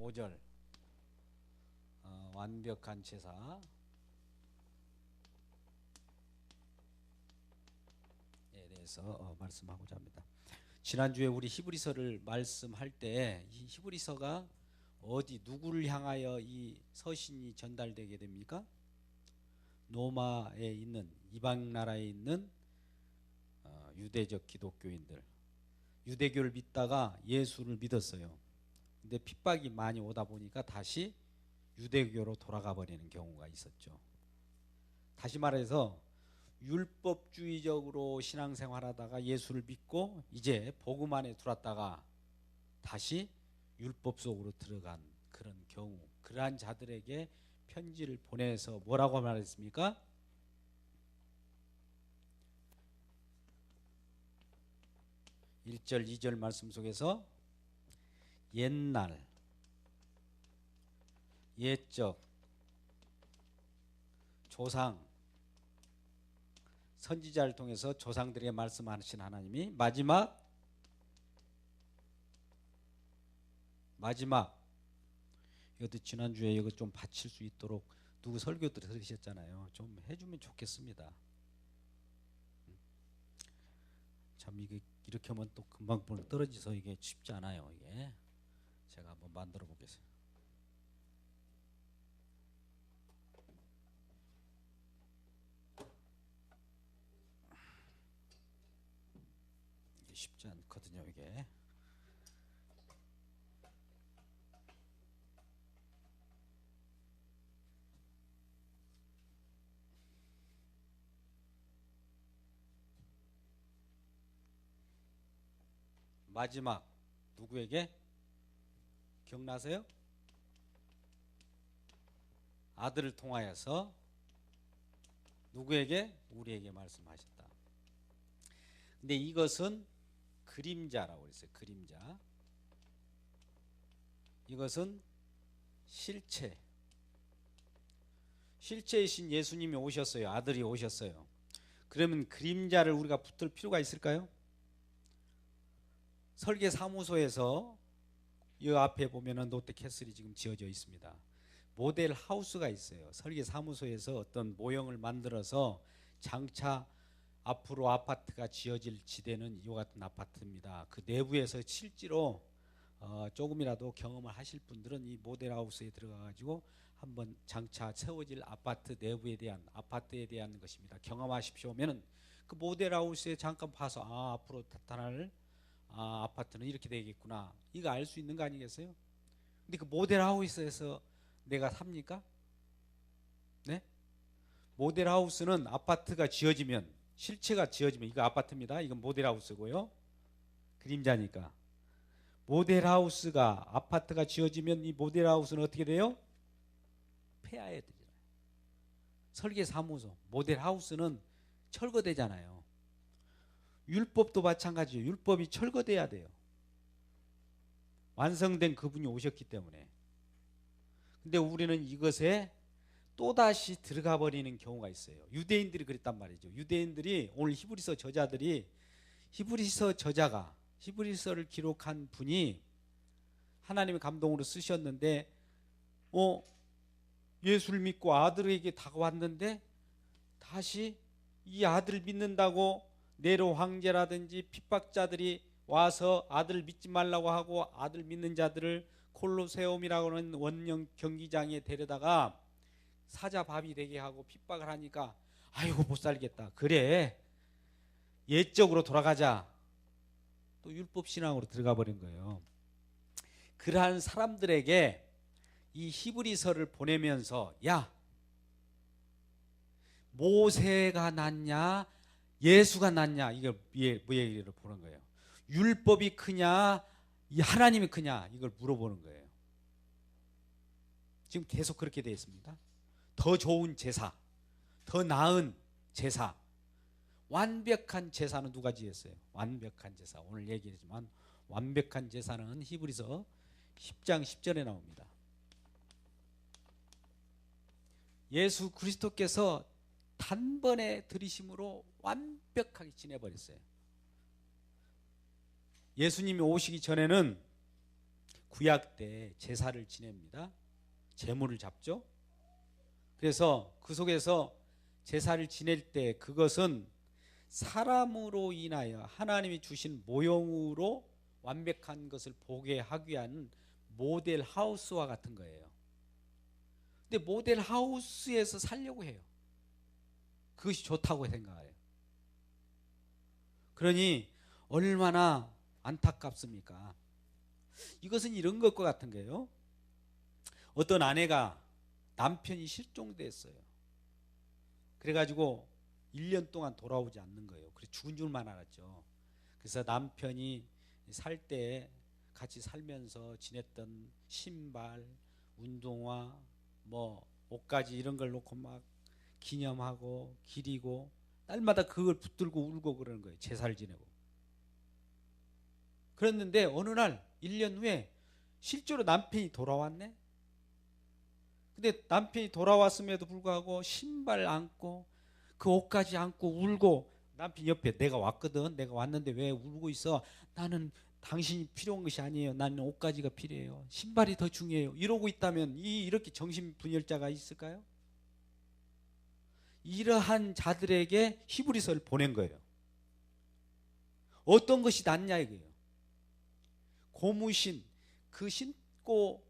5절 완벽한 제사에 대해서 말씀하고자 합니다. 지난주에 우리 히브리서를 말씀할 때 이 히브리서가 어디 누구를 향하여 이 서신이 전달되게 됩니까? 로마에 있는 이방 나라에 있는 유대적 기독교인들, 유대교를 믿다가 예수를 믿었어요. 근데 핍박이 많이 오다 보니까 다시 유대교로 돌아가 버리는 경우가 있었죠. 다시 말해서 율법주의적으로 신앙생활하다가 예수를 믿고 이제 복음 안에 들어왔다가 다시 율법 속으로 들어간 그런 경우, 그러한 자들에게 편지를 보내서 뭐라고 말했습니까? 1절 2절 말씀 속에서 옛날, 옛적, 조상, 선지자를 통해서 조상들에게 말씀하신 하나님이 마지막 이것도 지난주에 이거 좀 바칠 수 있도록 누구 설교들 들으셨잖아요. 좀 해주면 좋겠습니다. 참 이게 이렇게 하면 또 금방 떨어져서 이게 쉽지 않아요. 이게 제가 한번 만들어 보겠습니다. 이게 쉽지 않거든요. 이게 마지막 누구에게? 기억나세요? 아들을 통하여서 누구에게? 우리에게 말씀하셨다. 근데 이것은 그림자라고 그랬어요. 그림자. 이것은 실체이신 예수님이 오셨어요. 아들이 오셨어요. 그러면 그림자를 우리가 붙을 필요가 있을까요? 설계사무소에서 이 앞에 보면은 롯데캐슬이 지금 지어져 있습니다. 모델 하우스가 있어요. 설계사무소에서 어떤 모형을 만들어서 장차 앞으로 아파트가 지어질 지대는 이와 같은 아파트입니다. 그 내부에서 실제로 조금이라도 경험을 하실 분들은 이 모델 하우스에 들어가 가지고 한번 장차 세워질 아파트 내부에 대한, 아파트에 대한 것입니다. 경험하십시오 하면은 그 모델 하우스에 잠깐 봐서 앞으로 나타날 아파트는 이렇게 되겠구나, 이거 알 수 있는 거 아니겠어요? 근데 그 모델 하우스에서 내가 삽니까? 네? 모델 하우스는 아파트가 지어지면, 실체가 지어지면, 이거 아파트입니다. 이건 모델 하우스고요. 그림자니까. 모델 하우스가, 아파트가 지어지면 이 모델 하우스는 어떻게 돼요? 폐하에 되잖아요. 설계사무소, 모델 하우스는 철거되잖아요. 율법도 마찬가지예요. 율법이 철거돼야 돼요. 완성된 그분이 오셨기 때문에. 근데 우리는 이것에 또다시 들어가 버리는 경우가 있어요. 유대인들이 그랬단 말이죠. 유대인들이, 오늘 히브리서 저자들이, 히브리서 저자가, 히브리서를 기록한 분이 하나님의 감동으로 쓰셨는데 예수를 믿고 아들에게 다가왔는데 다시 이 아들을 믿는다고 네로 황제라든지 핍박자들이 와서 아들을 믿지 말라고 하고 아들 믿는 자들을 콜로세움이라고 하는 원형 경기장에 데려다가 사자밥이 되게 하고 핍박을 하니까 아이고 못 살겠다, 그래 옛적으로 돌아가자, 또 율법신앙으로 들어가 버린 거예요. 그러한 사람들에게 이 히브리서를 보내면서 야, 모세가 낫냐 예수가 낫냐, 이걸 뭐 얘기를 보는 거예요. 율법이 크냐 하나님이 크냐, 이걸 물어보는 거예요. 지금 계속 그렇게 되어 있습니다. 더 좋은 제사, 더 나은 제사, 완벽한 제사는 누가 지었어요? 완벽한 제사, 오늘 얘기했지만 완벽한 제사는 히브리서 10장 10절에 나옵니다. 예수 그리스도께서 단번에 들이심으로 완벽하게 지내버렸어요. 예수님이 오시기 전에는 구약 때 제사를 지냅니다. 제물을 잡죠. 그래서 그 속에서 제사를 지낼 때 그것은 사람으로 인하여 하나님이 주신 모형으로 완벽한 것을 보게 하기 위한 모델 하우스와 같은 거예요. 근데 모델 하우스에서 살려고 해요. 그것이 좋다고 생각해요. 그러니 얼마나 안타깝습니까? 이것은 이런 것과 같은 거예요. 어떤 아내가 남편이 실종됐어요. 그래가지고 1년 동안 돌아오지 않는 거예요. 그래서 죽은 줄만 알았죠. 그래서 남편이 살 때 같이 살면서 지냈던 신발, 운동화, 뭐 옷가지 이런 걸 놓고 막 기념하고 기리고 날마다 그걸 붙들고 울고 그러는 거예요. 제사를 지내고. 그랬는데 어느 날 1년 후에 실제로 남편이 돌아왔네. 근데 남편이 돌아왔음에도 불구하고 신발 안고 그 옷까지 안고 울고, 남편 옆에 내가 왔거든. 내가 왔는데 왜 울고 있어? 나는 당신이 필요한 것이 아니에요. 나는 옷가지가 필요해요. 신발이 더 중요해요. 이러고 있다면 이렇게 정신분열자가 있을까요? 이러한 자들에게 히브리서를 보낸 거예요. 어떤 것이 낫냐 이거예요. 고무신, 그 신고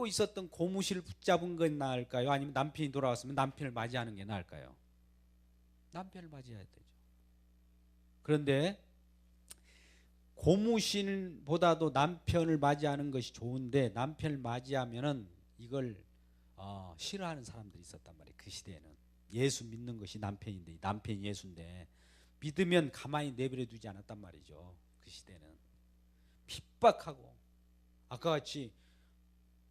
있었던 고무신을 붙잡은 건 나을까요? 아니면 남편이 돌아왔으면 남편을 맞이하는 게 나을까요? 남편을 맞이해야 되죠. 그런데 고무신보다도 남편을 맞이하는 것이 좋은데, 남편을 맞이하면은 이걸 싫어하는 사람들이 있었단 말이에요. 그 시대에는 예수 믿는 것이 남편인데, 남편이 예수인데 믿으면 가만히 내버려 두지 않았단 말이죠. 그 시대는 핍박하고, 아까 같이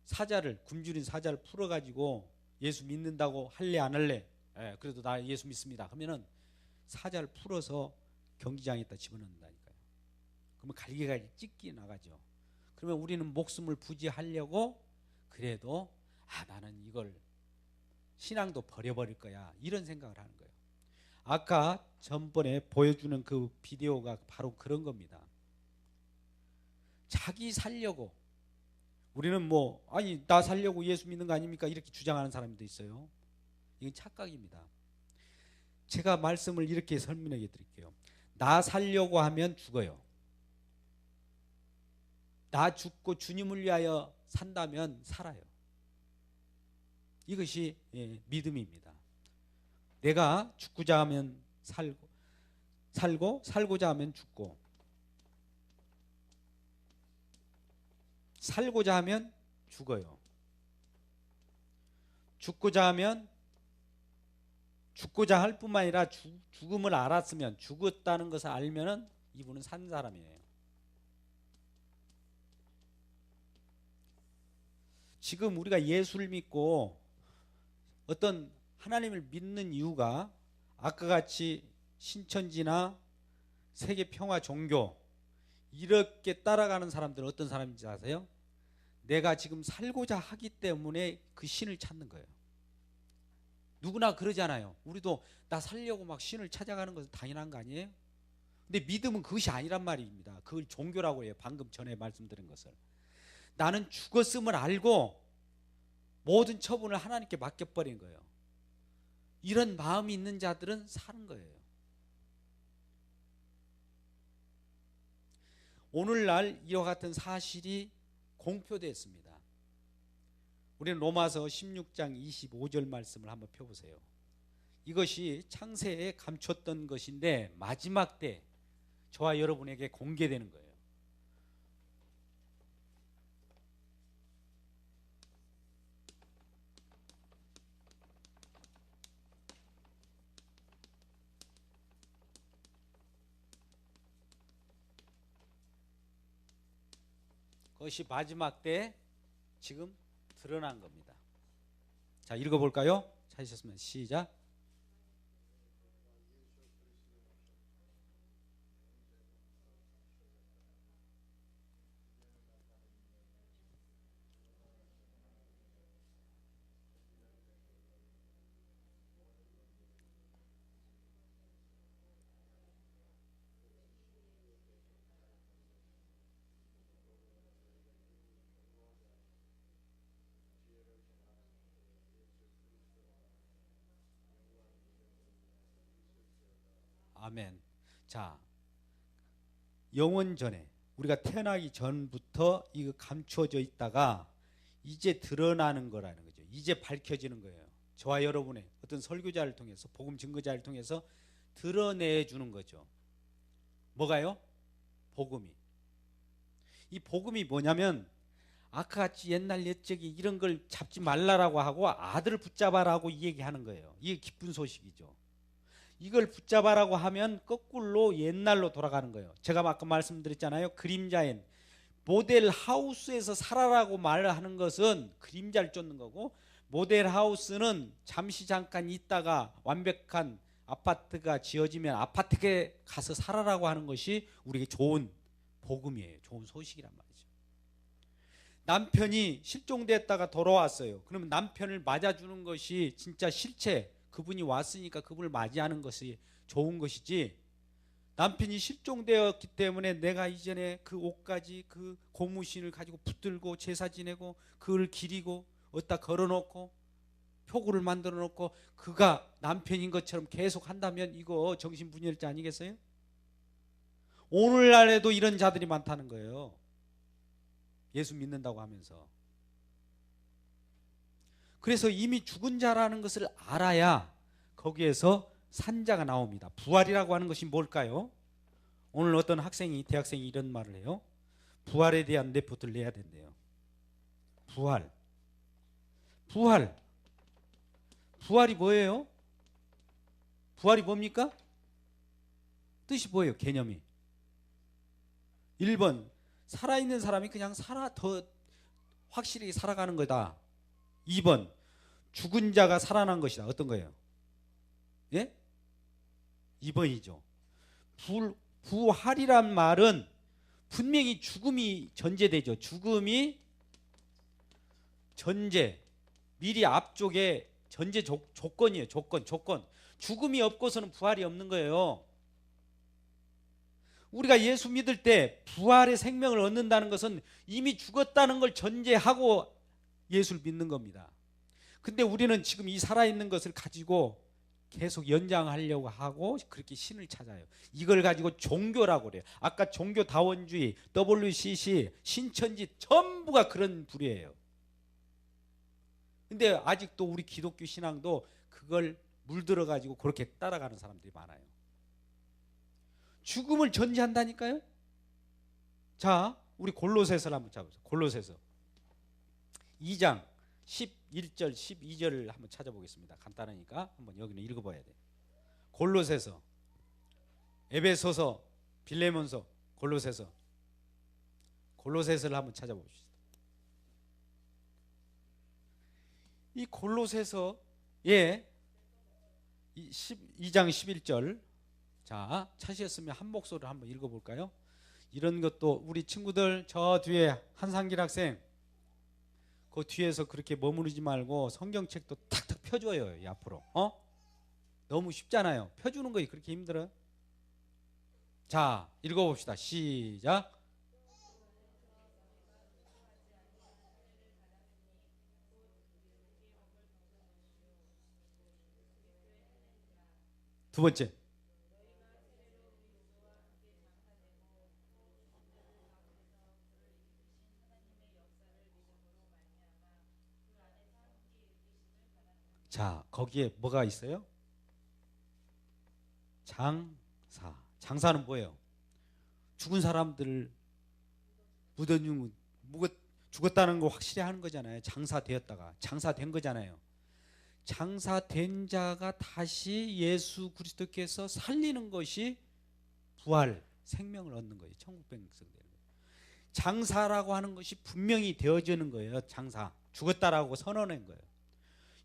사자를, 굶주린 사자를 풀어가지고 예수 믿는다고 할래 안 할래? 그래도 나 예수 믿습니다 하면은 사자를 풀어서 경기장에다 집어넣는다니까요. 그러면 갈기갈기 찢기 나가죠. 그러면 우리는 목숨을 부지하려고 그래도 나는 이걸 신앙도 버려버릴 거야, 이런 생각을 하는 거예요. 아까 전번에 보여주는 그 비디오가 바로 그런 겁니다. 자기 살려고, 우리는 뭐 아니 나 살려고 예수 믿는 거 아닙니까? 이렇게 주장하는 사람도 있어요. 이건 착각입니다. 제가 말씀을 이렇게 설명해 드릴게요. 나 살려고 하면 죽어요. 나 죽고 주님을 위하여 산다면 살아요. 이것이 믿음입니다. 내가 죽고자 하면 살고 살고자 하면 죽고, 살고자 하면 죽어요. 죽고자 하면 죽고자 할 뿐만 아니라 죽음을 알았으면, 죽었다는 것을 알면은 이분은 산 사람이에요. 지금 우리가 예수를 믿고 어떤 하나님을 믿는 이유가, 아까 같이 신천지나 세계 평화 종교 이렇게 따라가는 사람들은 어떤 사람인지 아세요? 내가 지금 살고자 하기 때문에 그 신을 찾는 거예요. 누구나 그러잖아요. 우리도 나 살려고 막 신을 찾아가는 것은 당연한 거 아니에요? 근데 믿음은 그것이 아니란 말입니다. 그걸 종교라고 해요. 방금 전에 말씀드린 것을. 나는 죽었음을 알고 모든 처분을 하나님께 맡겨버린 거예요. 이런 마음이 있는 자들은 사는 거예요. 오늘날 이와 같은 사실이 공표됐습니다. 우리는 로마서 16장 25절 말씀을 한번 펴보세요. 이것이 창세에 감췄던 것인데 마지막 때 저와 여러분에게 공개되는 거예요. 그것이 마지막 때 지금 드러난 겁니다. 자, 읽어볼까요? 찾으셨으면 시작. 아멘. 자, 영원 전에 우리가 태어나기 전부터 이거 감추어져 있다가 이제 드러나는 거라는 거죠. 이제 밝혀지는 거예요. 저와 여러분의 어떤 설교자를 통해서, 복음 증거자를 통해서 드러내주는 거죠. 뭐가요? 복음이. 이 복음이 뭐냐면 아까 같이 옛날 옛적이 이런 걸 잡지 말라라고 하고 아들을 붙잡아라고 이 얘기하는 거예요. 이게 기쁜 소식이죠. 이걸 붙잡아라고 하면 거꾸로 옛날로 돌아가는 거예요. 제가 아까 말씀드렸잖아요. 그림자엔 모델 하우스에서 살아라고 말하는 것은 그림자를 쫓는 거고, 모델 하우스는 잠시 잠깐 있다가 완벽한 아파트가 지어지면 아파트에 가서 살아라고 하는 것이 우리에게 좋은 복음이에요. 좋은 소식이란 말이죠. 남편이 실종됐다가 돌아왔어요. 그러면 남편을 맞아주는 것이 진짜 실체, 그분이 왔으니까 그분을 맞이하는 것이 좋은 것이지, 남편이 실종되었기 때문에 내가 이전에 그 옷까지 그 고무신을 가지고 붙들고 제사 지내고 그를 기리고 어디다 걸어놓고 표구를 만들어 놓고 그가 남편인 것처럼 계속 한다면 이거 정신분열자 아니겠어요? 오늘날에도 이런 자들이 많다는 거예요. 예수 믿는다고 하면서. 그래서 이미 죽은 자라는 것을 알아야 거기에서 산자가 나옵니다. 부활이라고 하는 것이 뭘까요? 오늘 어떤 학생이, 대학생이 이런 말을 해요. 부활에 대한 레포트를 내야 된대요. 부활. 부활이 뭐예요? 부활이 뭡니까? 뜻이 뭐예요? 개념이. 1번, 살아있는 사람이 그냥 더 확실히 살아가는 거다. 2번, 죽은 자가 살아난 것이다. 어떤 거예요? 예? 2번이죠. 부활이란 말은 분명히 죽음이 전제되죠. 죽음이 전제, 미리 앞쪽에 전제 조건이에요. 조건. 죽음이 없고서는 부활이 없는 거예요. 우리가 예수 믿을 때 부활의 생명을 얻는다는 것은 이미 죽었다는 걸 전제하고 예수를 믿는 겁니다. 근데 우리는 지금 이 살아있는 것을 가지고 계속 연장하려고 하고 그렇게 신을 찾아요. 이걸 가지고 종교라고 그래요. 아까 종교다원주의, WCC, 신천지 전부가 그런 부류예요. 근데 아직도 우리 기독교 신앙도 그걸 물들어 가지고 그렇게 따라가는 사람들이 많아요. 죽음을 전제한다니까요. 자, 우리 골로새서를 한번 찾아보세요. 골로새서 2장 11절 12절을 한번 찾아보겠습니다. 간단하니까 한번 여기는 읽어봐야 돼요. 골로새서, 에베소서, 빌레몬서, 골로새서를 한번 찾아봅시다. 이 골로새서의 2장 11절, 자, 찾으셨으면 한 목소리를 한번 읽어볼까요? 이런 것도 우리 친구들 저 뒤에 한상길 학생 그 뒤에서 그렇게 머무르지 말고 성경책도 탁탁 펴줘요. 이 앞으로. 너무 쉽잖아요. 펴주는 거 그렇게 힘들어요? 자, 읽어봅시다. 시작. 두 번째. 자, 거기에 뭐가 있어요? 장사. 장사는 뭐예요? 죽은 사람들을 묻어주는, 죽었다는 거 확실히 하는 거잖아요. 장사되었다가 장사된 거잖아요. 장사된 자가 다시 예수 그리스도께서 살리는 것이 부활, 생명을 얻는 거예요. 천국 백성 되는 거예요. 장사라고 하는 것이 분명히 되어지는 거예요. 장사, 죽었다라고 선언한 거예요.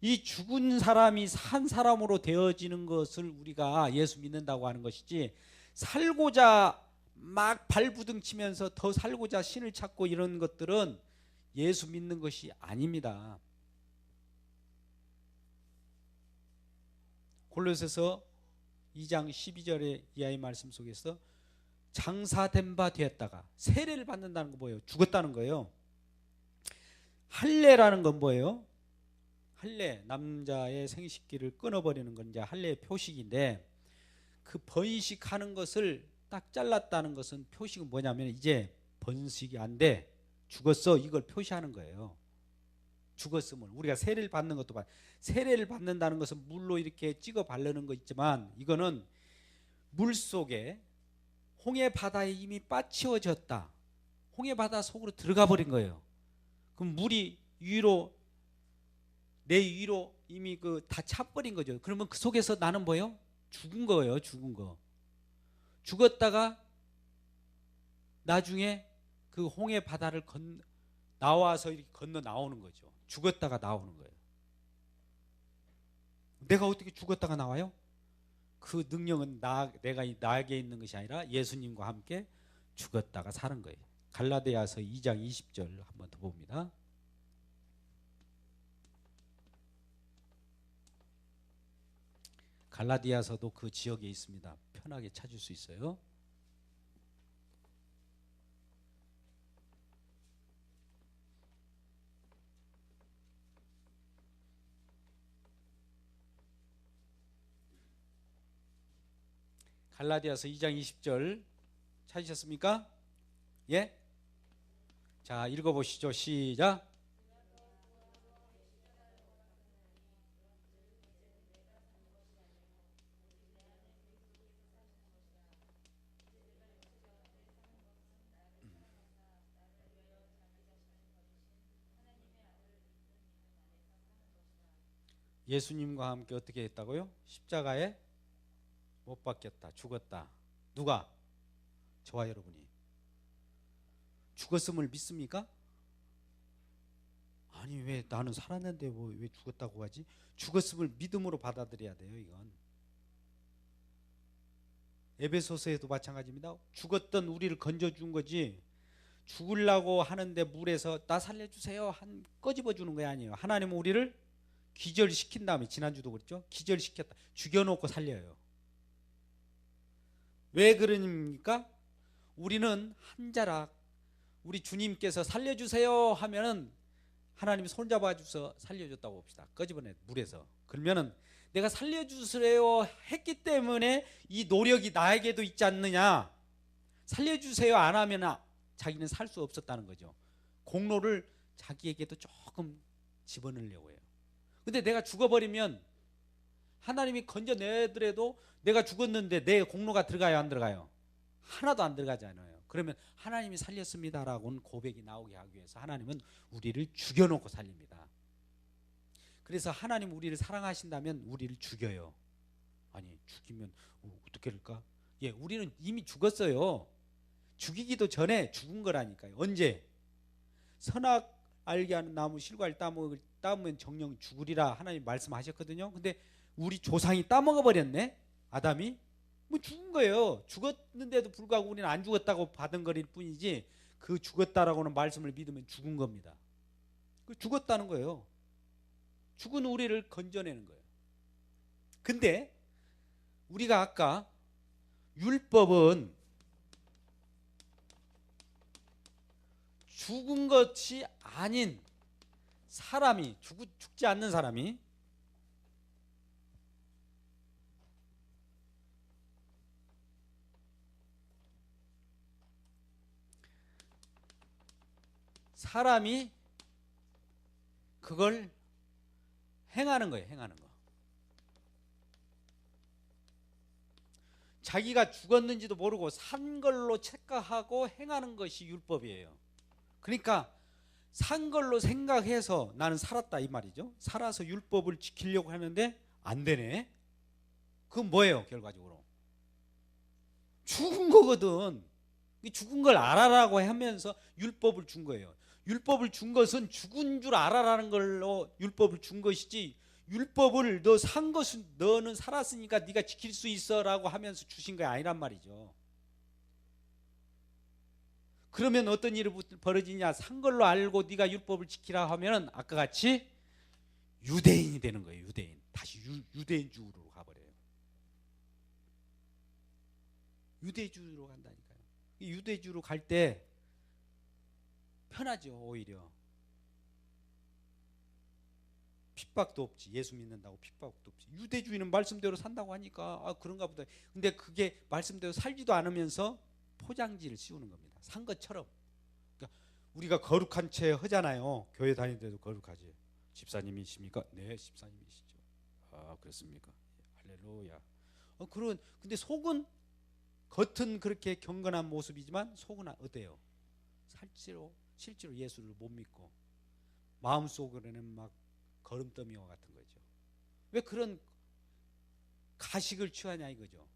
이 죽은 사람이 산 사람으로 되어지는 것을 우리가 예수 믿는다고 하는 것이지, 살고자 막 발부둥치면서 더 살고자 신을 찾고 이런 것들은 예수 믿는 것이 아닙니다. 골로새서 2장 12절의 이하의 말씀 속에서 장사된 바 되었다가 세례를 받는다는 거 뭐예요? 죽었다는 거예요. 할례라는 건 뭐예요? 할례, 남자의 생식기를 끊어버리는 건 이제 할례의 표식인데, 그 번식하는 것을 딱 잘랐다는 것은 표식은 뭐냐면 이제 번식이 안 돼. 죽었어. 이걸 표시하는 거예요. 죽었음을. 우리가 세례를 받는 것도 세례를 받는다는 것은 물로 이렇게 찍어 바르는 거 있지만 이거는 물 속에 홍해 바다에 이미 빠치워졌다. 홍해 바다 속으로 들어가 버린 거예요. 그럼 물이 위로 내 위로 이미 그 다 차버린 거죠. 그러면 그 속에서 나는 뭐예요? 죽은 거예요. 죽은 거. 죽었다가 나중에 그 홍해 바다를 나와서 이렇게 건너 나오는 거죠. 죽었다가 나오는 거예요. 내가 어떻게 죽었다가 나와요? 그 능력은 내가 나에게 있는 것이 아니라 예수님과 함께 죽었다가 사는 거예요. 갈라디아서 2장 20절 한번 더 봅니다. 갈라디아서도 그 지역에 있습니다. 편하게 찾을 수 있어요. 갈라디아서 2장 20절 찾으셨습니까? 예? 자, 읽어보시죠. 시작. 예수님과 함께 어떻게 했다고요? 십자가에 못 박혔다. 죽었다. 누가? 저와 여러분이. 죽었음을 믿습니까? 아니 왜 나는 살았는데 왜 죽었다고 하지? 죽었음을 믿음으로 받아들여야 돼요. 이건 에베소서에도 마찬가지입니다. 죽었던 우리를 건져준 거지 죽으려고 하는데 물에서 나 살려주세요 꺼집어 주는 거 아니에요. 하나님은 우리를 기절시킨 다음에, 지난주도 그랬죠, 기절시켰다. 죽여놓고 살려요. 왜 그러니까? 우리는 한 자락 우리 주님께서 살려주세요 하면은 하나님이 손잡아 주셔서 살려줬다고 봅시다. 꺼집어내 물에서. 그러면은 내가 살려주세요 했기 때문에 이 노력이 나에게도 있지 않느냐. 살려주세요 안 하면 자기는 살 수 없었다는 거죠. 공로를 자기에게도 조금 집어넣으려고 해요. 근데 내가 죽어버리면 하나님이 건져내더라도 내가 죽었는데 내 공로가 들어가요 안 들어가요? 하나도 안 들어가잖아요. 그러면 하나님이 살렸습니다라고는 고백이 나오게 하기 위해서 하나님은 우리를 죽여놓고 살립니다. 그래서 하나님 우리를 사랑하신다면 우리를 죽여요. 아니 죽이면 어떻게 될까? 예, 우리는 이미 죽었어요. 죽이기도 전에 죽은 거라니까요. 언제? 선악 알게 하는 나무 실과를 따먹으면 정령 죽으리라 하나님 말씀하셨거든요. 근데 우리 조상이 따먹어 버렸네. 아담이 뭐 죽은 거예요. 죽었는데도 불구하고 우리는 안 죽었다고 받은 거일 뿐이지 그 죽었다라고는 말씀을 믿으면 죽은 겁니다. 그 죽었다는 거예요. 죽은 우리를 건져내는 거예요. 근데 우리가 아까 율법은 죽은 것이 아닌 사람이 죽지 않는 사람이 그걸 행하는 거예요. 행하는 거. 자기가 죽었는지도 모르고 산 걸로 착각하고 행하는 것이 율법이에요. 그러니까 산 걸로 생각해서 나는 살았다 이 말이죠. 살아서 율법을 지키려고 하는데 안 되네. 그건 뭐예요? 결과적으로 죽은 거거든. 죽은 걸 알아라고 하면서 율법을 준 거예요. 율법을 준 것은 죽은 줄 알아라는 걸로 율법을 준 것이지, 율법을 너 산 것은 너는 살았으니까 네가 지킬 수 있어라고 하면서 주신 게 아니란 말이죠. 그러면 어떤 일이 벌어지냐? 산 걸로 알고 네가 율법을 지키라 하면 아까 같이 유대인이 되는 거예요. 유대인. 다시 유대인주의로 가버려요. 유대주의로 간다니까요. 유대주의로 갈 때 편하죠. 오히려 핍박도 없지. 예수 믿는다고 핍박도 없지. 유대주의는 말씀대로 산다고 하니까 그런가 보다. 근데 그게 말씀대로 살지도 않으면서 포장지를 씌우는 겁니다. 산 것처럼. 그러니까 우리가 거룩한 채 하잖아요. 교회 다니는데도 거룩하지. 집사님이십니까? 네, 집사님이시죠. 그렇습니까? 할렐루야. 근데 속은, 겉은 그렇게 경건한 모습이지만 속은 어때요? 실제로 예수를 못 믿고 마음속으로는 막 거름더미와 같은 거죠. 왜 그런 가식을 취하냐 이거죠.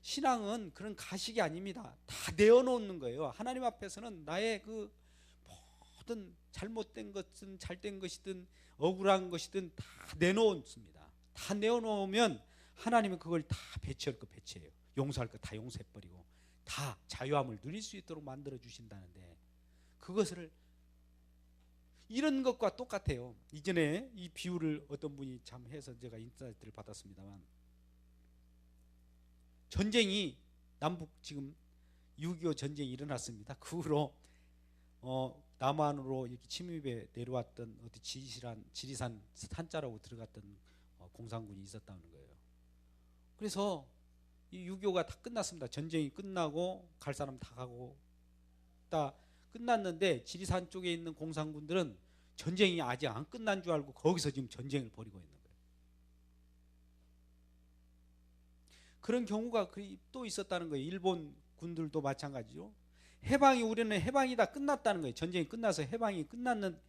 신앙은 그런 가식이 아닙니다. 다 내어놓는 거예요. 하나님 앞에서는 나의 그 모든 잘못된 것은 잘된 것이든 억울한 것이든 다 내놓습니다. 다 내어놓으면 하나님은 그걸 다 배치할 거 배치해요. 용서할 거 다 용서해버리고 다 자유함을 누릴 수 있도록 만들어 주신다는데, 그것을 이런 것과 똑같아요. 이전에 이 비유를 어떤 분이 참 해서 제가 인사이트를 받았습니다만, 전쟁이 남북 지금 6.25 전쟁이 일어났습니다. 그 후로 남한으로 이렇게 침입해 내려왔던 어디 지리산 산자라고 들어갔던 공산군이 있었다는 거예요. 그래서 이 6.25가 다 끝났습니다. 전쟁이 끝나고 갈 사람 다 가고 다 끝났는데, 지리산 쪽에 있는 공산군들은 전쟁이 아직 안 끝난 줄 알고 거기서 지금 전쟁을 벌이고 있는 거예요. 그런 경우가 또 있었다는 거예요. 일본 군들도 마찬가지죠. 우리는 해방이 다 끝났다는 거예요. 전쟁이 끝나서 해방이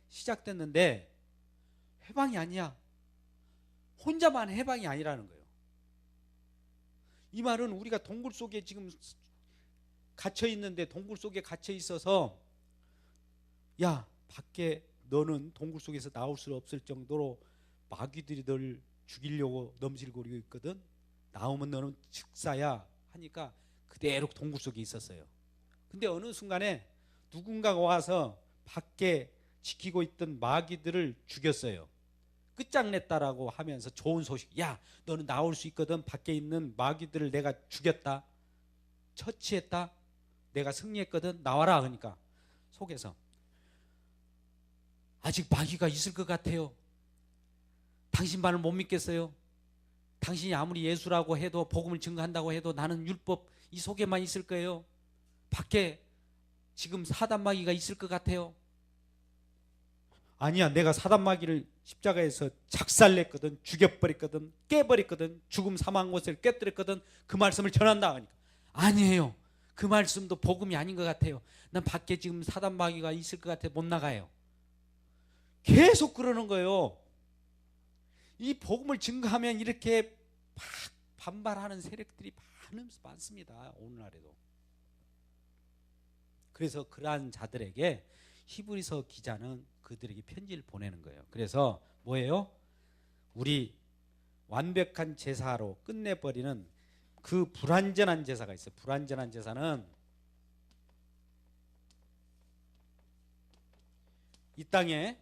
시작됐는데 해방이 아니야. 혼자만 해방이 아니라는 거예요. 이 말은 우리가 동굴 속에 지금 갇혀 있는데, 동굴 속에 갇혀 있어서 야, 밖에 너는 동굴 속에서 나올 수 없을 정도로 마귀들이 널 죽이려고 넘실거리고 있거든. 나오면 너는 즉사야 하니까 그대로 동굴 속에 있었어요. 근데 어느 순간에 누군가가 와서 밖에 지키고 있던 마귀들을 죽였어요. 끝장냈다라고 하면서 좋은 소식, 야, 너는 나올 수 있거든. 밖에 있는 마귀들을 내가 죽였다, 처치했다, 내가 승리했거든, 나와라. 그러니까 속에서 아직 마귀가 있을 것 같아요. 당신 말을 못 믿겠어요. 당신이 아무리 예수라고 해도, 복음을 증거한다고 해도 나는 율법 이 속에만 있을 거예요. 밖에 지금 사단 마귀가 있을 것 같아요. 아니야, 내가 사단 마귀를 십자가에서 작살냈거든, 죽여버렸거든, 깨버렸거든, 죽음 사망 못을 깨뜨렸거든, 그 말씀을 전한다. 하니까 아니에요, 그 말씀도 복음이 아닌 것 같아요. 난 밖에 지금 사단 마귀가 있을 것 같아, 못 나가요. 계속 그러는 거예요. 이 복음을 증거하면 이렇게 막 반발하는 세력들이 많습니다, 오늘날에도. 그래서 그러한 자들에게 히브리서 기자는 그들에게 편지를 보내는 거예요. 그래서 뭐예요? 우리 완벽한 제사로 끝내버리는 그 불완전한 제사가 있어요. 불완전한 제사는 이 땅에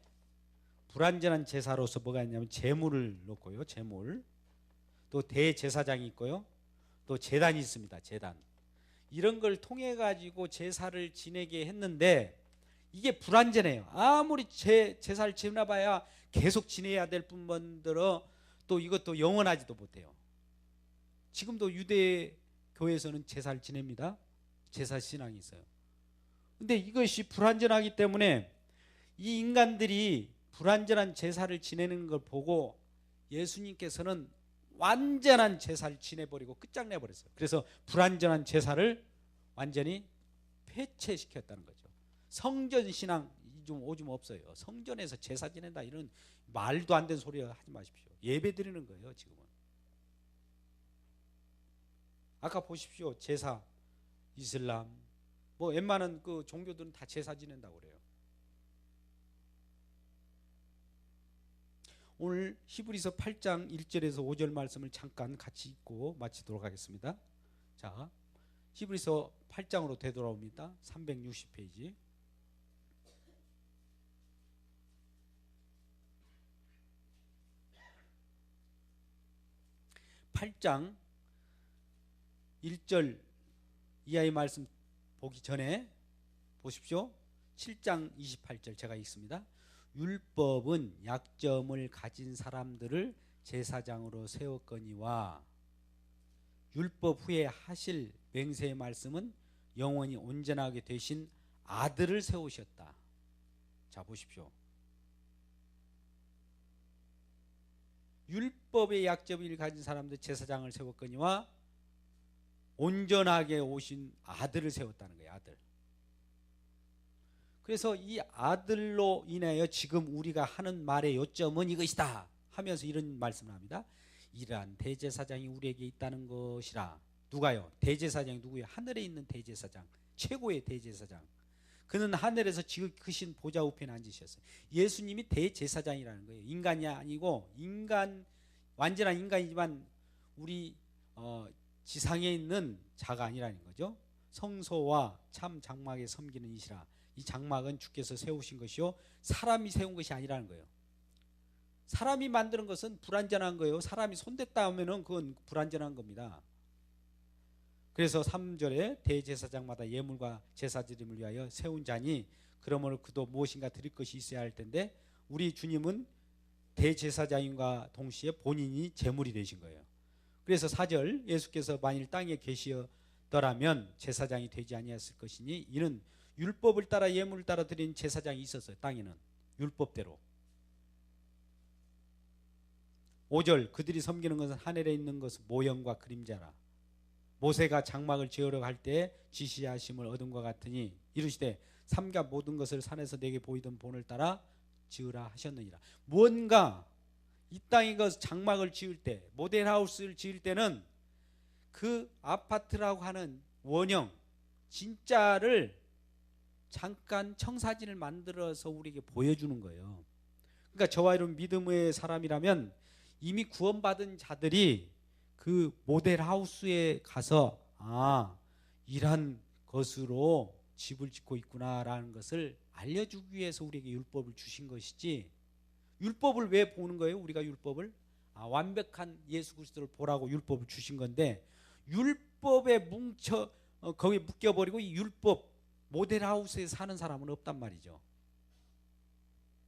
불완전한 제사로서 뭐가 있냐면 제물을 놓고요. 제물. 또 대제사장이 있고요. 또 제단이 있습니다. 제단. 이런 걸 통해 가지고 제사를 지내게 했는데 이게 불완전해요. 아무리 제사를 지내봐야 계속 지내야 될 뿐만더러 또 이것도 영원하지도 못해요. 지금도 유대 교회에서는 제사를 지냅니다. 제사 신앙이 있어요. 근데 이것이 불완전하기 때문에 이 인간들이 불완전한 제사를 지내는 걸 보고 예수님께서는 완전한 제사를 지내버리고 끝장내버렸어요. 그래서 불완전한 제사를 완전히 폐체시켰다는 거죠. 성전 신앙 좀 오줌 없어요. 성전에서 제사 지낸다 이런 말도 안 되는 소리 하지 마십시오. 예배 드리는 거예요. 지금은. 아까 보십시오. 제사, 이슬람, 뭐 웬만한 그 종교들은 다 제사 지낸다고 그래요. 오늘 히브리서 8장 1절에서 5절 말씀을 잠깐 같이 읽고 마치도록 하겠습니다. 자, 히브리서 8장으로 되돌아옵니다. 360페이지. (8장) 1절 이하의 말씀 보기 전에 보십시오. 7장 28절 제가 읽습니다. 율법은 약점을 가진 사람들을 제사장으로 세웠거니와 율법 후에 하실 맹세의 말씀은 영원히 온전하게 되신 아들을 세우셨다. 자, 보십시오. 율법의 약점을 가진 사람들 제사장을 세웠거니와 온전하게 오신 아들을 세웠다는 거예요. 아들. 그래서 이 아들로 인하여 지금 우리가 하는 말의 요점은 이것이다 하면서 이런 말씀을 합니다. 이러한 대제사장이 우리에게 있다는 것이라. 누가요? 대제사장이 누구예요? 하늘에 있는 대제사장, 최고의 대제사장. 그는 하늘에서 지극히신 보좌 우편에 앉으셨어요. 예수님이 대제사장이라는 거예요. 인간이 아니고 완전한 인간이지만 우리 지상에 있는 자가 아니라는 거죠. 성소와 참 장막에 섬기는 이시라. 이 장막은 주께서 세우신 것이요 사람이 세운 것이 아니라는 거예요. 사람이 만드는 것은 불완전한 거예요. 사람이 손댔다 하면은 그건 불완전한 겁니다. 그래서 3절에 대제사장마다 예물과 제사드림을 위하여 세운 자니 그러므로 그도 무엇인가 드릴 것이 있어야 할 텐데 우리 주님은 대제사장인과 동시에 본인이 제물이 되신 거예요. 그래서 4절 예수께서 만일 땅에 계시더라면 제사장이 되지 아니했을 것이니 이는 율법을 따라 예물을 따라 드린 제사장이 있었어요. 땅에는 율법대로. 5절 그들이 섬기는 것은 하늘에 있는 것은 모형과 그림자라. 모세가 장막을 지으려고 할 때 지시하심을 얻은 것 같으니 이르시되 삼가 모든 것을 산에서 내게 보이던 본을 따라 지으라 하셨느니라. 무언가 이 땅에 그 장막을 지을 때 모델하우스를 지을 때는 그 아파트라고 하는 원형 진짜를 잠깐 청사진을 만들어서 우리에게 보여주는 거예요. 그러니까 저와 이런 믿음의 사람이라면 이미 구원받은 자들이 그 모델하우스에 가서 이런 것으로 집을 짓고 있구나라는 것을 알려주기 위해서 우리에게 율법을 주신 것이지, 율법을 왜 보는 거예요? 우리가 율법을 완벽한 예수 그리스도를 보라고 율법을 주신 건데, 율법에 거기에 묶여버리고 이 율법 모델하우스에 사는 사람은 없단 말이죠.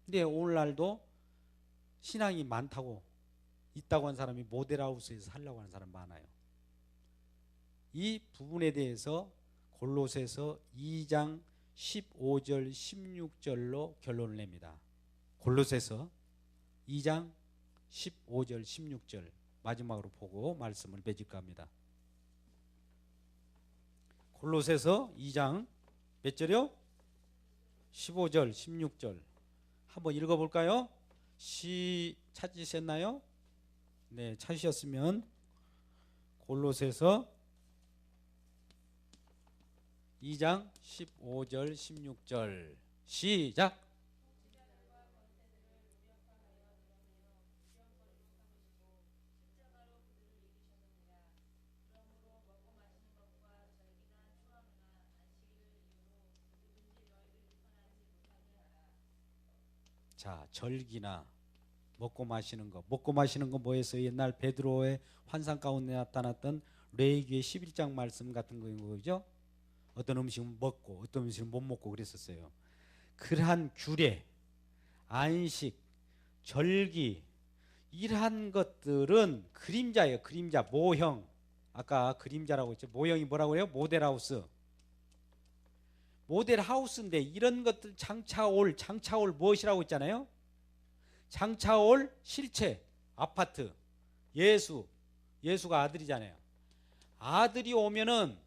근데 오늘날도 신앙이 많다고 있다고 한 사람이 모델하우스에서 살려고 하는 사람 많아요. 이 부분에 대해서 골로새서 2장 15절 16절로 결론을 냅니다. 골로새서 2장 15절 16절 마지막으로 보고 말씀을 맺을까 합니다. 골로새서 2장 몇 절이요? 15절 16절 한번 읽어볼까요? 찾으셨나요? 네, 찾으셨으면 골로새서 2장 15절 16절 시작. 자, 절기나 먹고 마시는 거 뭐였어요? 옛날 베드로의 환상 가운데 나타났던 레위기의 11장 말씀 같은 거죠. 어떤 음식은 먹고 어떤 음식은 못 먹고 그랬었어요. 그러한 규례, 안식, 절기 이러한 것들은 그림자예요. 그림자, 모형. 아까 그림자라고 했죠. 모형이 뭐라고 해요? 모델하우스. 모델하우스인데 이런 것들 장차올 무엇이라고 했잖아요? 장차올 실체, 아파트, 예수가 아들이잖아요. 아들이 오면은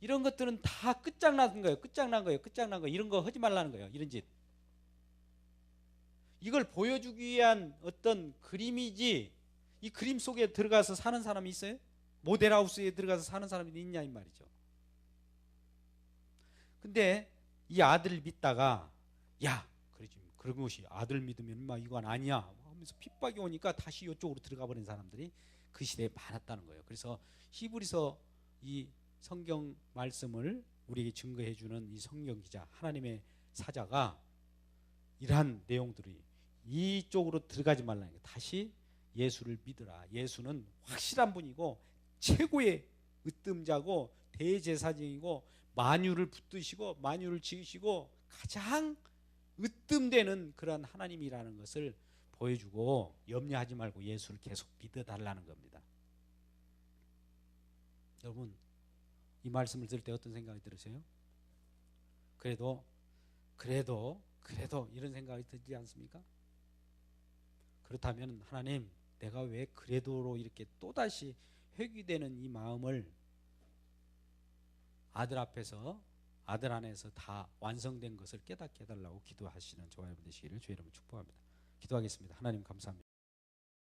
이런 것들은 다 끝장난 거예요. 이런 거 하지 말라는 거예요. 이런 짓. 이걸 보여주기 위한 어떤 그림이지, 이 그림 속에 들어가서 사는 사람이 있어요? 모델하우스에 들어가서 사는 사람이 있냐 이 말이죠. 근데 이 아들을 믿다가 그런 것이 아들 믿으면 막 이건 아니야 하면서 핍박이 오니까 다시 이쪽으로 들어가 버린 사람들이 그 시대에 많았다는 거예요. 그래서 히브리서 이 성경 말씀을 우리에게 증거해 주는 이 성경 기자, 하나님의 사자가 이러한 내용들이 이쪽으로 들어가지 말라는 거예요. 다시 예수를 믿으라. 예수는 확실한 분이고 최고의 으뜸자고 대제사장이고 만유를 붙드시고 만유를 지으시고 가장 으뜸되는 그런 하나님이라는 것을 보여주고 염려하지 말고 예수를 계속 믿어달라는 겁니다. 여러분 이 말씀을 들을 때 어떤 생각이 들으세요? 그래도 이런 생각이 들지 않습니까? 그렇다면 하나님 내가 왜 그래도로 이렇게 또다시 회귀되는 이 마음을 아들 앞에서 아들 안에서 다 완성된 것을 깨닫게 해달라고 기도하시는 저와 여러분 되시기를 주의 이름으로 축복합니다. 기도하겠습니다. 하나님 감사합니다.